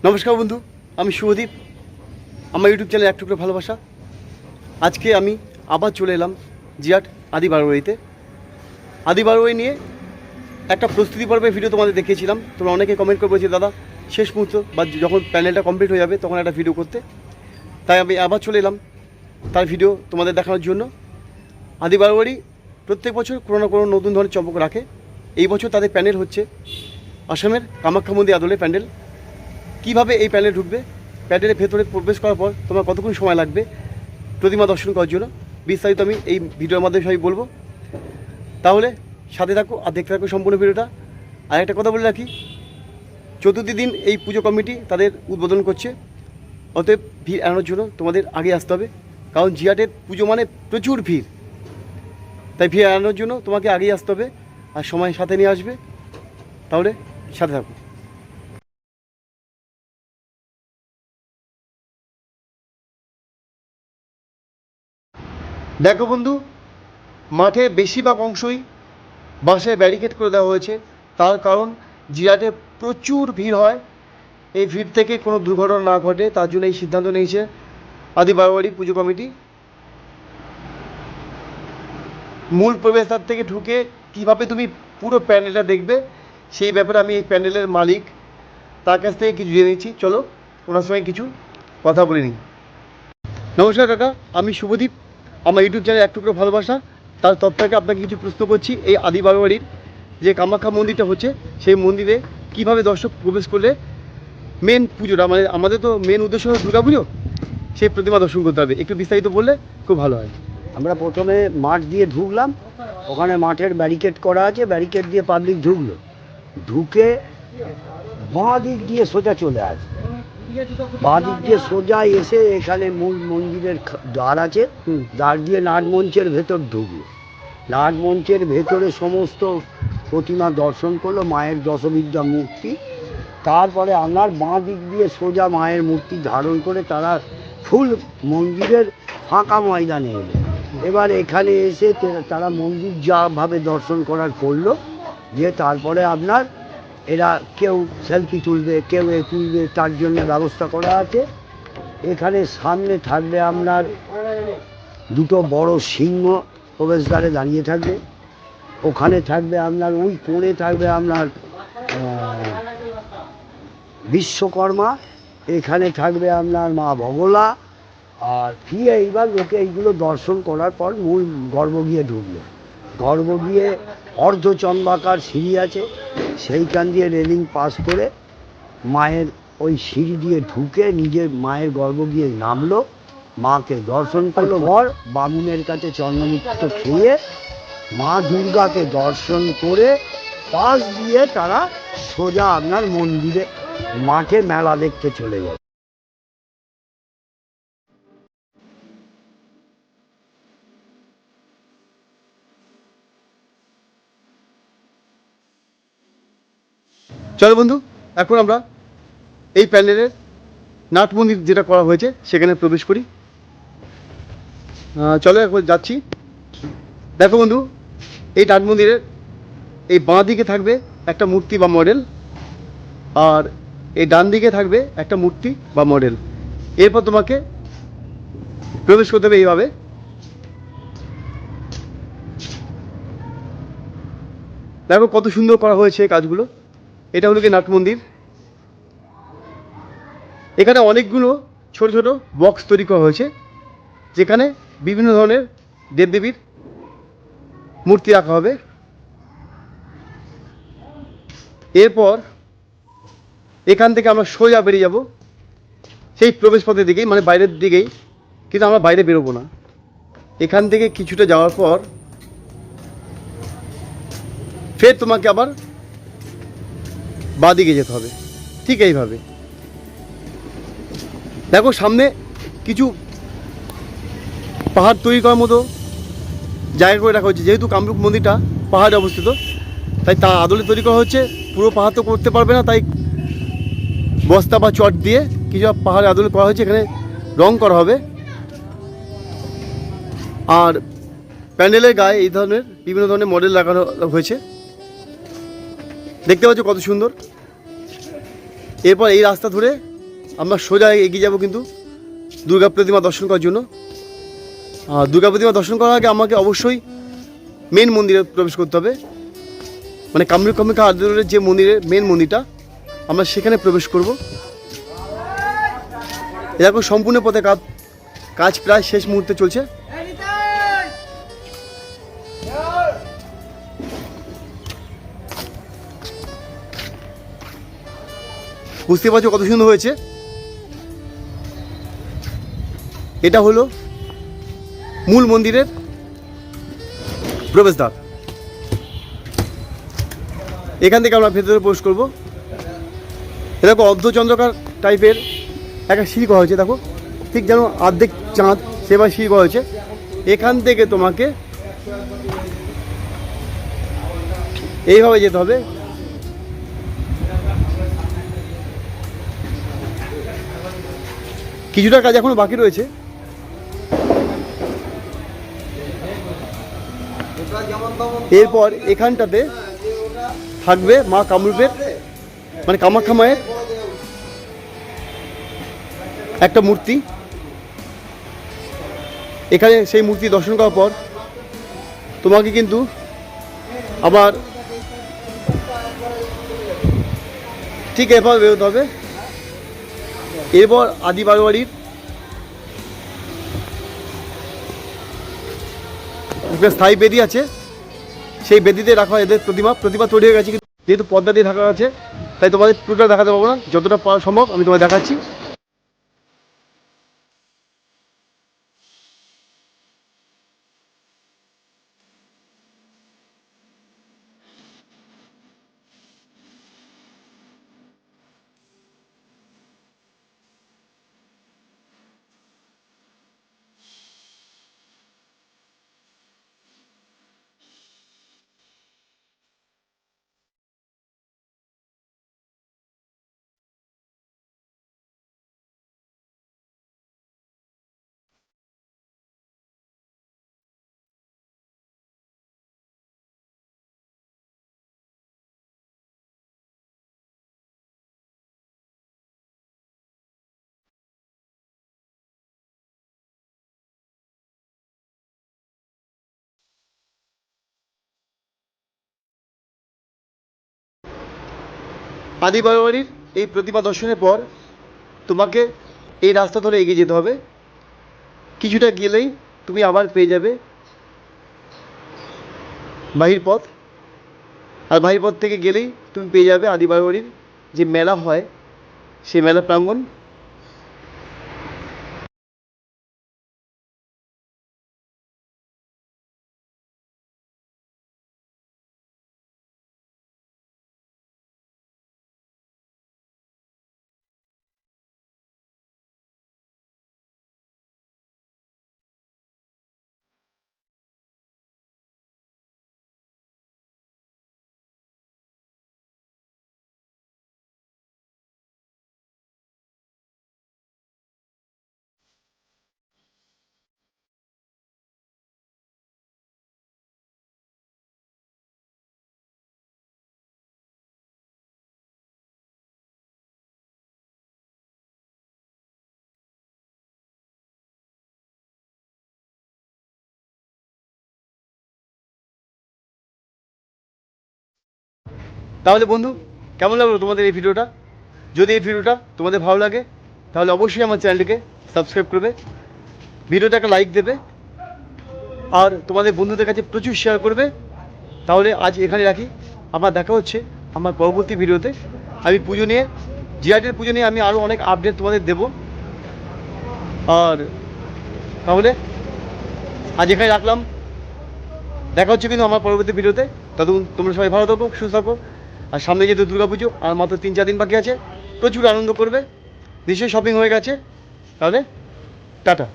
নমস্কার বন্ধু, আমি শুভদীপ। আমার ইউটিউব চ্যানেল এক টুকরো ভালোবাসা। আজকে আমি আবার চলে এলাম জিয়াট আদি বারোয়ারিতে। আদি বারোয়ারি নিয়ে একটা প্রস্তুতি পর্বের ভিডিও তোমাদের দেখিয়েছিলাম। তোমরা অনেকে কমেন্ট করে বলছি দাদা শেষ মুহূর্ত বা যখন প্যানেলটা কমপ্লিট হয়ে যাবে তখন একটা ভিডিও করতে। তাই আমি আবার চলে এলাম তার ভিডিও তোমাদের দেখানোর জন্য। আদি বারোয়ারি প্রত্যেক বছর কোনো না কোনো নতুন ধরনের চমক রাখে। এই বছর তাদের প্যানেল হচ্ছে আসামের কামাখ্যা মন্দির আদলে প্যান্ডেল। কীভাবে এই প্যানেলে ঢুকবে, প্যান্ডেলের ভেতরে প্রবেশ করার পর তোমার কতক্ষণ সময় লাগবে প্রতিমা দর্শন করার জন্য, বিস্তারিত আমি এই ভিডিওর মাধ্যমে সবই বলবো। তাহলে সাথে থাকো আর দেখতে থাকো সম্পূর্ণ ভিডিওটা। আর একটা কথা বলে রাখি, চতুর্থ দিন এই পুজো কমিটি তাদের উদ্বোধন করছে। অতএব ভিড় এড়ানোর জন্য তোমাদের আগে আসতে হবে, কারণ জিয়াটের পুজো মানে প্রচুর ভিড়। তাই ভিড় এড়ানোর জন্য তোমাকে আগেই আসতে হবে আর সময় সাথে নিয়ে আসবে। তাহলে সাথে থাকো। দেখো বন্ধু, মাঠে বেশিরভাগ অংশই বাঁশে ব্যারিকেড করে দেওয়া হয়েছে। তার কারণ জিরাটে প্রচুর ভিড় হয়, এই ভিড় থেকে কোনো দুর্ঘটনা না ঘটে তার জন্য এই সিদ্ধান্ত নিয়েছে আদি বারোয়ারি পুজো কমিটি। মূল প্রবেশদ্বার থেকে ঢুকে কীভাবে তুমি পুরো প্যান্ডেলটা দেখবে সেই ব্যাপারে আমি এই প্যান্ডেলের মালিক তার কাছ থেকে কিছু জেনে নিচ্ছি। চলো ওনার সঙ্গে কিছু কথা বলে নিই। নমস্কার কাকা, আমি শুভদীপ। আমার ইউটিউব চ্যানেল এক টুকরো ভালোবাসা তার তরফ থেকে আপনাকে কিছু প্রশ্ন করছি। এই আদি বারোয়ারির যে কামাখ্যা মন্দিরটা হচ্ছে, সেই মন্দিরে কীভাবে দর্শক প্রবেশ করলে মেন পুজোটা, মানে আমাদের তো মেন উদ্দেশ্য হলো দুর্গা পুজো, সেই প্রতিমা দর্শন করতে হবে, একটু বিস্তারিত বললে খুব ভালো হয়। আমরা প্রথমে মাঠ দিয়ে ঢুকলাম, ওখানে মাঠের ব্যারিকেড করা আছে, ব্যারিকেড দিয়ে পাবলিক ঢুকলো, ঢুকে বাঁ দিক দিয়ে সোজা চলে আসে, বাঁ দিক দিয়ে সোজা এসে এখানে মূল মন্দিরের দ্বার আছে, দ্বার দিয়ে নাটমঞ্চের ভেতর ঢুকলো, নাটমঞ্চের ভেতরে সমস্ত প্রতিমা দর্শন করলো, মায়ের দশবিদ্যা মূর্তি। তারপরে আপনার বাঁ দিক দিয়ে সোজা মায়ের মূর্তি ধারণ করে তারা ফুল মন্দিরের ফাঁকা ময়দানে এলো। এবার এখানে এসে তারা মন্দির যাভাবে দর্শন করার করলো, যে তারপরে আপনার এরা কেউ সেলফি তুলবে, কেউ এ তুলবে, তার জন্য ব্যবস্থা করা আছে। এখানে সামনে থাকবে আপনার দুটো বড় সিংহ প্রবেশদ্বারে দাঁড়িয়ে থাকবে, ওখানে থাকবে আপনার ওই কোণে থাকবে আপনার বিশ্বকর্মা, এখানে থাকবে আপনার মা বগলা। আর কি এইবার লোকে এইগুলো দর্শন করার পর মূল গর্ভগৃহে ঢুকলো, গর্ভগৃহে অর্ধচন্দ্রাকার সিঁড়ি আছে, সেইখান দিয়ে রেলিং পাস করে মায়ের ওই সিঁড়ি দিয়ে ঢুকে নিজের মায়ের গর্ভগৃহে নামলো, মাকে দর্শন করলো। পর বামুনের কাছে চন্দ্রমিত্র খেয়ে মা দুর্গাকে দর্শন করে পাশ দিয়ে তারা সোজা আপনার মন্দিরে মাঠে মেলা দেখতে চলে যায়। চলো বন্ধু, এখন আমরা এই প্যান্ডেলের নাট মন্দির যেটা করা হয়েছে সেখানে প্রবেশ করি। চলো একবার যাচ্ছি। দেখো বন্ধু, এই নাট মন্দিরের এই বাঁ দিকে থাকবে একটা মূর্তি বা মডেল, আর এই ডান দিকে থাকবে একটা মূর্তি বা মডেল। এরপর তোমাকে প্রবেশ করতে হবে এইভাবে। দেখো কত সুন্দর করা হয়েছে এই কাজগুলো। এটা হলো কি নাট মন্দির। এখানে অনেকগুলো ছোট ছোট বক্স তৈরি করা হয়েছে, যেখানে বিভিন্ন ধরনের দেবদেবীর মূর্তি রাখা হবে। এরপর এখান থেকে আমরা সোজা বেরিয়ে যাব সেই প্রবেশপথের দিকেই, মানে বাইরের দিকেই, কিন্তু আমরা বাইরে বেরোবো না। এখান থেকে কিছুটা যাওয়ার পর ফের তোমাকে আবার বাঁ দিকে যেতে হবে, ঠিক এইভাবে। দেখো সামনে কিছু পাহাড় তৈরি করার মতো জায়গা করে রাখা হচ্ছে, যেহেতু কামরূপ মন্দিরটা পাহাড়ে অবস্থিত, তাই তা আদলে তৈরি করা হচ্ছে। পুরো পাহাড় তো করতে পারবে না, তাই বস্তা বা চট দিয়ে কিছু পাহাড়ে আদলে করা হয়েছে, এখানে রং করা হবে। আর প্যান্ডেলের গায়ে এই ধরনের বিভিন্ন ধরনের মডেল লাগানো হয়েছে, দেখতে পাচ্ছ কত সুন্দর। এরপর এই রাস্তা ধরে আমরা সোজা এগিয়ে যাব কিন্তু দুর্গা প্রতিমা দর্শন করার জন্য। দুর্গা প্রতিমা দর্শন করার আগে আমাকে অবশ্যই মেন মন্দিরে প্রবেশ করতে হবে, মানে কামরূপ কামাখ্যা আদ্যের যে মন্দিরের মেন মন্দিরটা, আমরা সেখানে প্রবেশ করব। এরকম সম্পূর্ণ পথে কাজ প্রায় শেষ মুহূর্তে চলছে। বুঝতে পারছো কত সুন্দর হয়েছে। এটা হলো মূল মন্দিরের প্রবেশদ্বার। এখান থেকে আমরা ভেতরে প্রবেশ করব। এরকম অর্ধচন্দ্রকার টাইপের একটা সিঁড়ি করা হয়েছে, দেখো ঠিক যেন অর্ধেক চাঁদ সেভাবে সিঁড়ি করা হয়েছে। এখান থেকে তোমাকে এইভাবে যেতে হবে। কিছুটা কাজ এখনো বাকি রয়েছে। এরপর এখানটাতে থাকবে মা কামরূপের মানে কামাখ্যা মায়ের একটা মূর্তি। এখানে সেই মূর্তি দর্শন করার পর তোমাকে কিন্তু আবার ঠিক এরপর বেরোতে হবে। এরপর আদি বারোয়ারির স্থায়ী বেদি আছে, সেই বেদিতে রাখা এদের প্রতিমা তৈরি হয়ে গেছে। কিন্তু যেহেতু পর্দা দিয়ে ঢাকা আছে তাই তোমাদের পুরোটা দেখাতে পারবো না, যতটা পারা সম্ভব আমি তোমাদের দেখাচ্ছি। আদি বারোয়ারির এই প্রতিমা দর্শনের পর তোমাকে এই রাস্তা ধরে এগিয়ে যেতে হবে। কিছুটা গেলেই তুমি আবার পেয়ে যাবে বাহির পথ, আর বাহির পথ থেকে গেলেই তুমি পেয়ে যাবে আদি বারোয়ারির যে মেলা হয় সেই মেলা প্রাঙ্গণ। তাহলে বন্ধু, কেমন লাগলো তোমাদের এই ভিডিওটা? যদি এই ভিডিওটা তোমাদের ভালো লাগে তাহলে অবশ্যই আমার চ্যানেলটিকে সাবস্ক্রাইব করবে, ভিডিওটা একটা লাইক দেবে, আর তোমাদের বন্ধুদের কাছে প্রচুর শেয়ার করবে। তাহলে আজ এখানে রাখি, আমার দেখা হচ্ছে আমার পরবর্তী ভিডিওতে। আমি পুজো নিয়ে, জিআরটির পুজো নিয়ে আমি আরও অনেক আপডেট তোমাদের দেবো। আর তাহলে আজ এখানে রাখলাম, দেখা হচ্ছে কিন্তু আমার পরবর্তী ভিডিওতে। ততক্ষণ তোমরা সবাই ভালো থাকো, সুস্থ থাকো। আর সামনে যেহেতু দুর্গা পুজো আর মাত্র 3-4 দিন বাকি আছে, প্রচুর আনন্দ করবে। নিশ্চয়ই শপিং হয়ে গেছে, তাহলে টাটা।